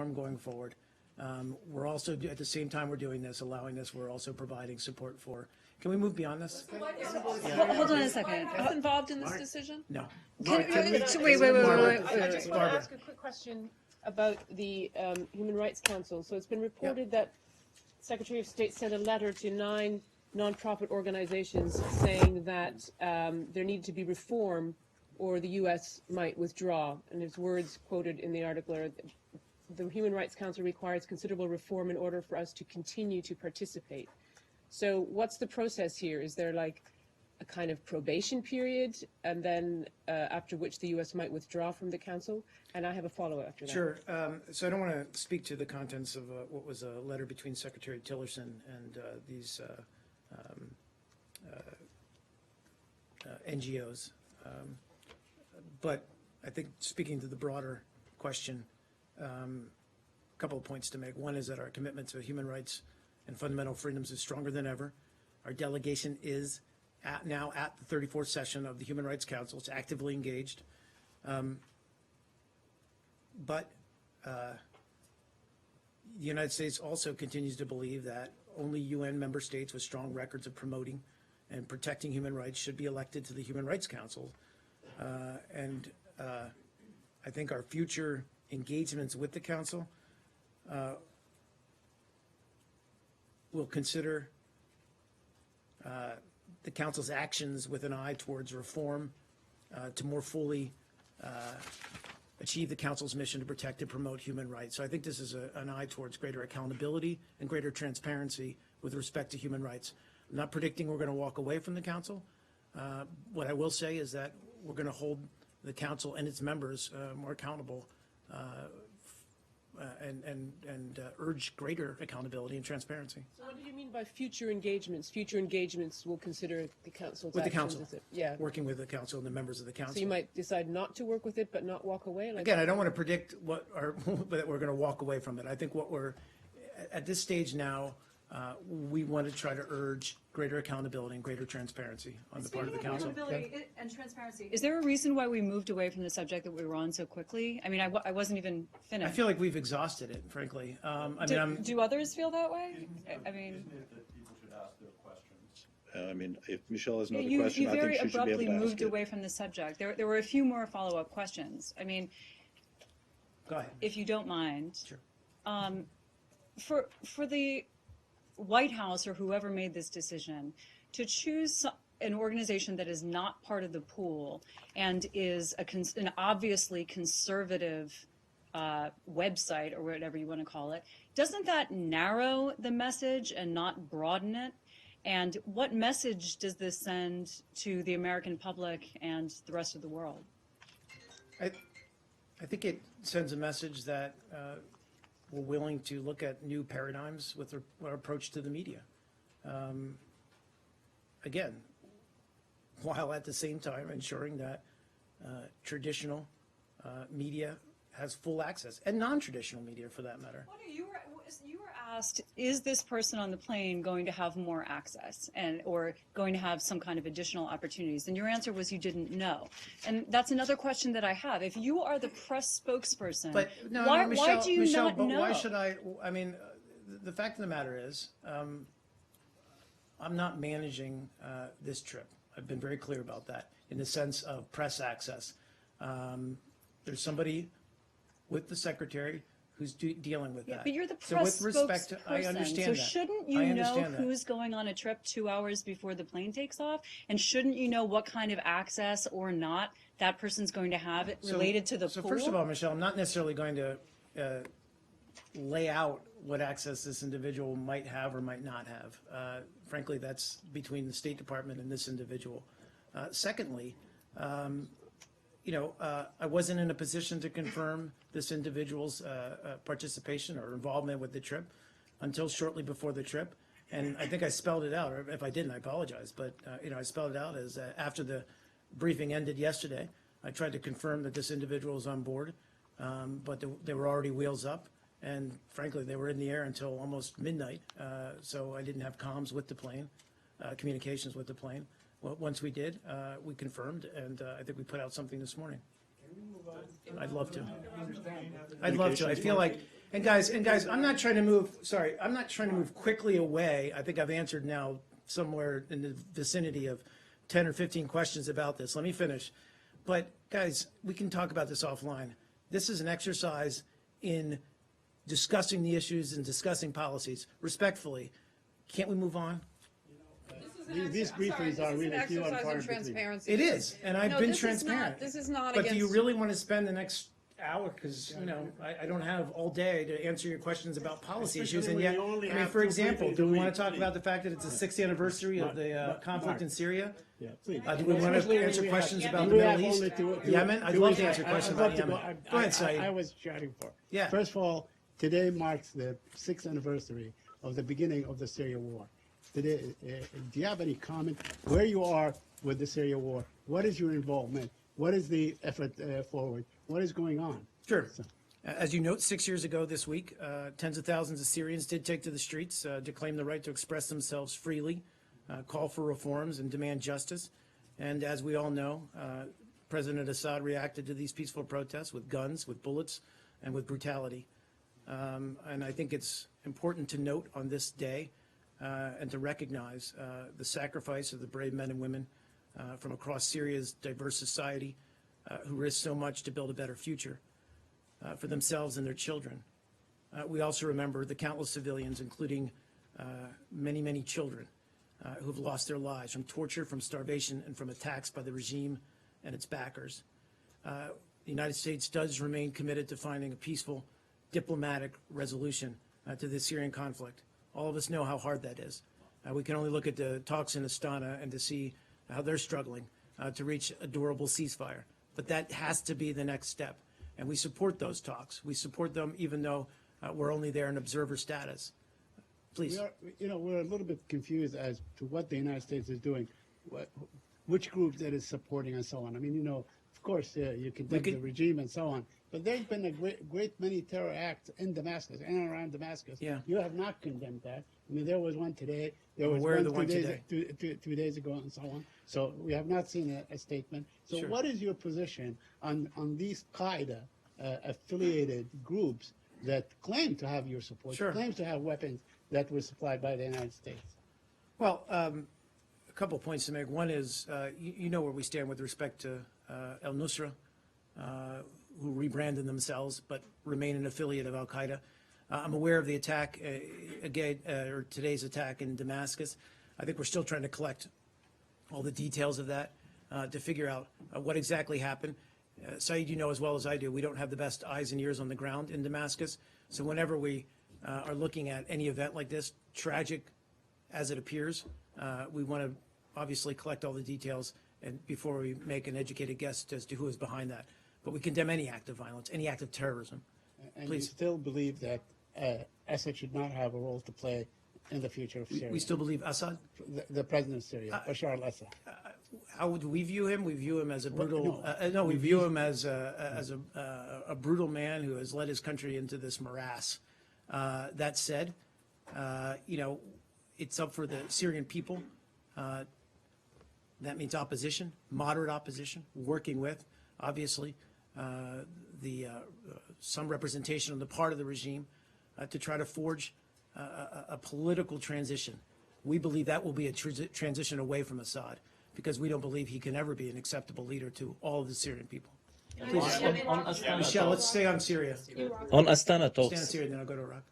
going forward. We're also, at the same time we're doing this, allowing this, we're also providing support for. Can we move beyond this? Hold on a second. What's involved in this decision? No. Wait. I just want to ask a quick question about the Human Rights Council. So it's been reported that Secretary of State sent a letter to 9 nonprofit organizations saying that there needed to be reform or the U.S. might withdraw. And his words quoted in the article are, the Human Rights Council requires considerable reform in order for us to continue to participate. So what's the process here? Is there like a kind of probation period, and then after which the U.S. might withdraw from the Council? And I have a follow-up after that. Sure. So I don't want to speak to the contents of what was a letter between Secretary Tillerson and these NGOs. But I think speaking to the broader question, a couple of points to make. One is that our commitment to human rights and fundamental freedoms is stronger than ever. Our delegation is now at the 34th session of the Human Rights Council. It's actively engaged. But the United States also continues to believe that only UN member states with strong records of promoting and protecting human rights should be elected to the Human Rights Council. I think our future engagements with the Council will consider the Council's actions with an eye towards reform to more fully achieve the Council's mission to protect and promote human rights. So I think this is an eye towards greater accountability and greater transparency with respect to human rights. I'm not predicting we're going to walk away from the Council. What I will say is that we're going to hold the Council and its members more accountable and urge greater accountability and transparency. So what do you mean by future engagements? Future engagements will consider the Council's with the actions, Council, yeah. Working with the Council and the members of the Council. So you might decide not to work with it, but not walk away? Like Again, I don't want to predict what that we're going to walk away from it. I think what we're, at this stage now, we want to try to urge greater accountability and greater transparency on the part of the Council. Accountability and transparency. Is there a reason why we moved away from the subject that we were on so quickly? I mean, I wasn't even finished. I feel like we've exhausted it, frankly. Do others feel that way? I mean, people should ask their questions. I mean, if Michelle has another you question, I think very she should be able abruptly to ask moved it. away from the subject. There were a few more follow-up questions. I mean, Go ahead. if you don't mind. Sure. For the White House or whoever made this decision to choose an organization that is not part of the pool and is an obviously conservative website or whatever you want to call it, doesn't that narrow the message and not broaden it? And what message does this send to the American public and the rest of the world? I think it sends a message that we're willing to look at new paradigms with our approach to the media. Again, while at the same time ensuring that traditional media has full access, and non-traditional media for that matter. You were asked, is this person on the plane going to have more access or going to have some kind of additional opportunities? And your answer was you didn't know. And that's another question that I have. If you are the press spokesperson, But no, why Michelle, do you not know? Why should I mean, the fact of the matter is, I'm not managing this trip. I've been very clear about that in the sense of press access. There's somebody with the Secretary who's dealing with that. But you're the So press with respect to, I understand so that. shouldn't you know who's going on a trip 2 hours before the plane takes off? And shouldn't you know what kind of access or not that person's going to have related to the pool? So first of all, Michelle, I'm not necessarily going to lay out what access this individual might have or might not have. Frankly, that's between the State Department and this individual. Secondly, I wasn't in a position to confirm this individual's participation or involvement with the trip until shortly before the trip. And I think I spelled it out, or if I didn't, I apologize. But, I spelled it out as after the briefing ended yesterday, I tried to confirm that this individual was on board, but they were already wheels up. And frankly, they were in the air until almost midnight. So I didn't have comms with the plane, communications with the plane. Well, once we did, we confirmed, and I think we put out something this morning. I'd love to. I'd love to. I feel like And guys, I'm not trying to move quickly away. I think I've answered now somewhere in the vicinity of 10 or 15 questions about this. Let me finish. But guys, we can talk about this offline. This is an exercise in discussing the issues and discussing policies. Respectfully, can't we move on? These briefings are really few and far in between. Transparency. It is, and I've been this is transparent. This is not But against. do you really want to spend the next hour? Because, I don't have all day to answer your questions about policy issues. And Especially yet, when you only I mean, have for 2 example, briefings do a we want week, to talk please. about the fact that it's the 60th anniversary of the conflict in Syria? Yeah, please. Do we want Especially to when answer we questions have- about we the have Middle East? only two Yemen? I'd two love weeks. to answer questions I'd love about to Yemen. go. Go ahead, Saeed. I was chatting for. Yeah. First of all, today marks the 6th anniversary of the beginning of the Syria war. Today, do you have any comment where you are with the Syria war? What is your involvement? What is the effort forward? What is going on? Sure. As you note, 6 years ago this week, tens of thousands of Syrians did take to the streets to claim the right to express themselves freely, call for reforms, and demand justice. And as we all know, President Assad reacted to these peaceful protests with guns, with bullets, and with brutality. And I think it's important to note on this day and to recognize the sacrifice of the brave men and women from across Syria's diverse society who risked so much to build a better future for themselves and their children. We also remember the countless civilians, including many, many children who've lost their lives from torture, from starvation, and from attacks by the regime and its backers. The United States does remain committed to finding a peaceful diplomatic resolution to the Syrian conflict. All of us know how hard that is. We can only look at the talks in Astana and to see how they're struggling to reach a durable ceasefire. But that has to be the next step. And we support those talks. We support them even though we're only there in observer status. Please. We're a little bit confused as to what the United States is doing, which group that is supporting and so on. I mean, of course, you condemn the regime and so on, but there's been a great many terror acts in Damascus and around Damascus. Yeah. You have not condemned that. I mean, there was one today. There was Aware of one the one 2 days ago and so on. So we have not seen a statement. So Sure. what is your position on these Qaeda affiliated groups that claim to have your support, Sure. claim to have weapons that were supplied by the United States? Well, a couple points to make. One is, you know where we stand with respect to al-Nusra, who rebranded themselves but remain an affiliate of al-Qaeda. I'm aware of the attack, or today's attack in Damascus. I think we're still trying to collect all the details of that to figure out what exactly happened. Saeed, you know as well as I do, we don't have the best eyes and ears on the ground in Damascus. So whenever we are looking at any event like this, tragic as it appears, we want to obviously collect all the details and before we make an educated guess as to who is behind that. But we condemn any act of violence, any act of terrorism. And Please. you still believe that Assad should not have a role to play in the future of Syria? We still believe Assad? The president of Syria, Bashar al-Assad. How would we view him? We view him as a brutal. no. We view him as a brutal man who has led his country into this morass. That said, it's up for the Syrian people. That means opposition, moderate opposition, working with, obviously, some representation on the part of the regime to try to forge a political transition. We believe that will be a transition away from Assad because we don't believe he can ever be an acceptable leader to all of the Syrian people. Please, On Astana Michelle, let's talks, stay on Syria. on Astana Stay on talks, Syria, then I'll go to Iraq.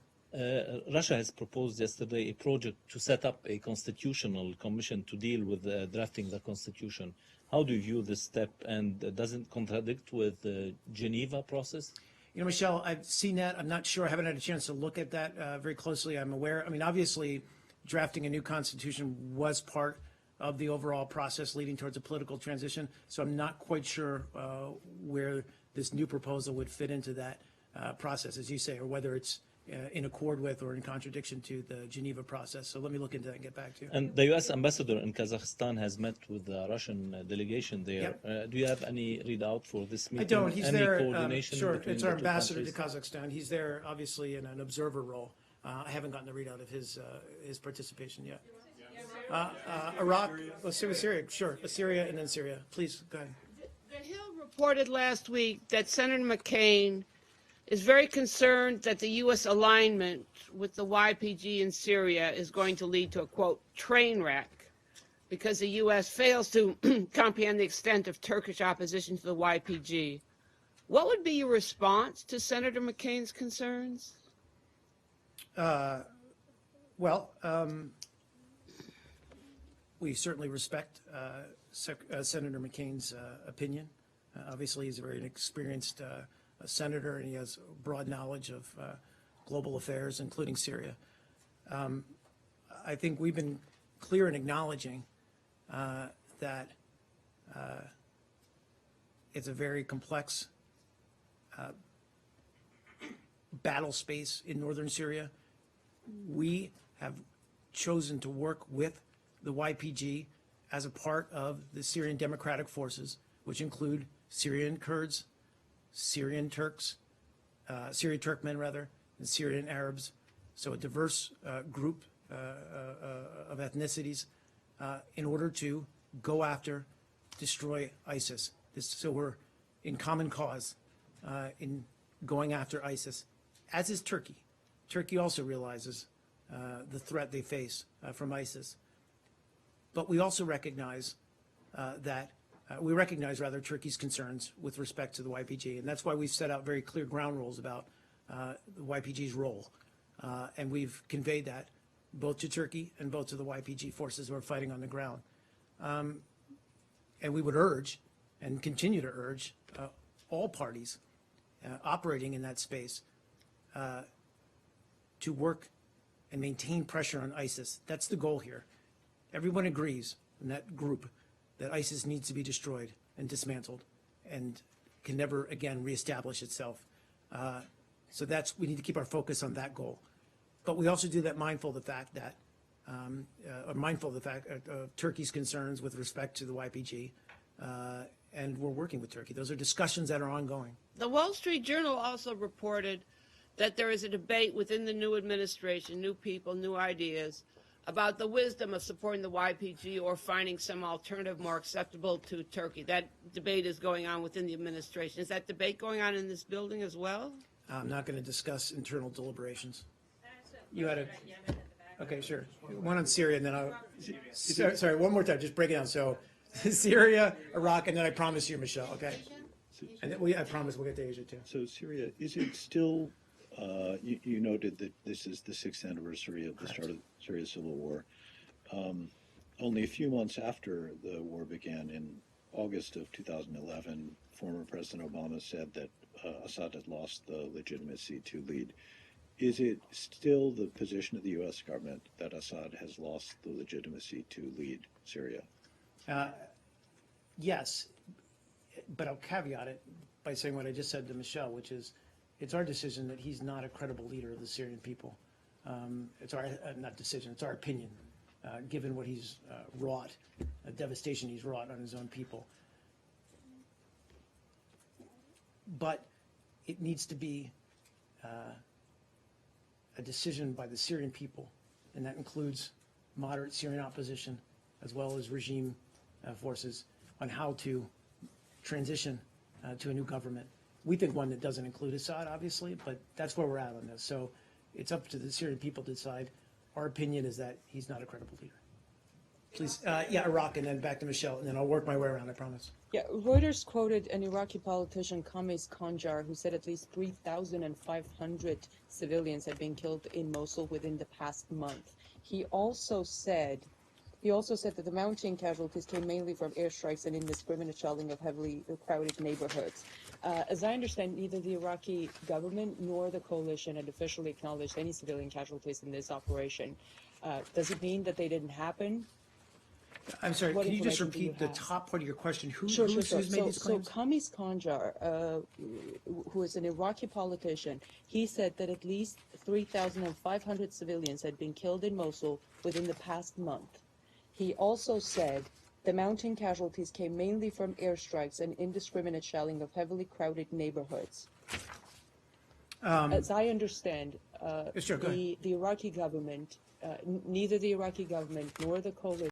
Russia has proposed yesterday a project to set up a constitutional commission to deal with drafting the constitution. How do you view this step, and does it contradict with the Geneva process? Michelle, I've seen that. I'm not sure. I haven't had a chance to look at that very closely. I'm aware. I mean, obviously, drafting a new constitution was part of the overall process leading towards a political transition. So I'm not quite sure where this new proposal would fit into that process, as you say, or whether it's in accord with or in contradiction to the Geneva process. So let me look into that and get back to you. And the U.S. ambassador in Kazakhstan has met with the Russian delegation there. Yep. Do you have any readout for this meeting? I don't. He's any there. coordination Sure, between it's the our two ambassador to countries? Kazakhstan. He's there, obviously, in an observer role. I haven't gotten the readout of his participation yet. Iraq. Let's see with Syria. Sure, Syria and then Syria. Please go ahead. The Hill reported last week that Senator McCain is very concerned that the U.S. alignment with the YPG in Syria is going to lead to a, quote, train wreck, because the U.S. fails to comprehend the extent of Turkish opposition to the YPG. What would be your response to Senator McCain's concerns? Well, we certainly respect Senator McCain's opinion. Obviously, he's a very experienced senator, and he has broad knowledge of global affairs, including Syria. I think we've been clear in acknowledging that it's a very complex battle space in northern Syria. We have chosen to work with the YPG as a part of the Syrian Democratic Forces, which include Syrian Kurds, Syrian Turks, Syrian Turkmen rather, and Syrian Arabs. So a diverse group of ethnicities in order to go after, destroy ISIS. So we're in common cause in going after ISIS, as is Turkey. Turkey also realizes the threat they face from ISIS. But we also recognize Turkey's concerns with respect to the YPG, and that's why we've set out very clear ground rules about the YPG's role, and we've conveyed that both to Turkey and both to the YPG forces who are fighting on the ground. And we would urge and continue to urge all parties operating in that space to work and maintain pressure on ISIS. That's the goal here. Everyone agrees in that group that ISIS needs to be destroyed and dismantled and can never again reestablish itself. So we need to keep our focus on that goal. But we also do that mindful of the fact that, of Turkey's concerns with respect to the YPG, and we're working with Turkey. Those are discussions that are ongoing. The Wall Street Journal also reported that there is a debate within the new administration, new people, new ideas, about the wisdom of supporting the YPG or finding some alternative more acceptable to Turkey. That debate is going on within the administration. Is that debate going on in this building as well? I'm not going to discuss internal deliberations. You had a... Okay, sure. One on Syria, and then I'll... Sorry, one more time. Just break it down. So, Syria, Iraq, and then I promise you, Michelle, okay? And then I promise we'll get to Asia, too. So Syria, is it still, you noted that this is the 6th anniversary of the start of Syria's civil war. Only a few months after the war began, in August of 2011, former President Obama said that Assad had lost the legitimacy to lead. Is it still the position of the U.S. government that Assad has lost the legitimacy to lead Syria? Yes, but I'll caveat it by saying what I just said to Michelle, which is it's our decision that he's not a credible leader of the Syrian people. It's our, not decision, it's our opinion, given what he's wrought, the devastation he's wrought on his own people. But it needs to be a decision by the Syrian people, and that includes moderate Syrian opposition as well as regime forces on how to transition to a new government. We think one that doesn't include Assad, obviously, but that's where we're at on this. So it's up to the Syrian people to decide. Our opinion is that he's not a credible leader. Please, yeah, Iraq, and then back to Michelle, and then I'll work my way around, I promise. Yeah, Reuters quoted an Iraqi politician, Kamis Khanjar, who said at least 3,500 civilians had been killed in Mosul within the past month. He also said that the mounting casualties came mainly from airstrikes and indiscriminate shelling of heavily crowded neighborhoods. As I understand, neither the Iraqi government nor the coalition had officially acknowledged any civilian casualties in this operation. Does it mean that they didn't happen? I'm sorry, can you just repeat the top part of your question? Who's made these claims? So Kamis Khanjar, who is an Iraqi politician, he said that at least 3,500 civilians had been killed in Mosul within the past month. He also said the mounting casualties came mainly from airstrikes and indiscriminate shelling of heavily crowded neighborhoods. As I understand, sure, go ahead. the Iraqi government, neither the Iraqi government nor the coalition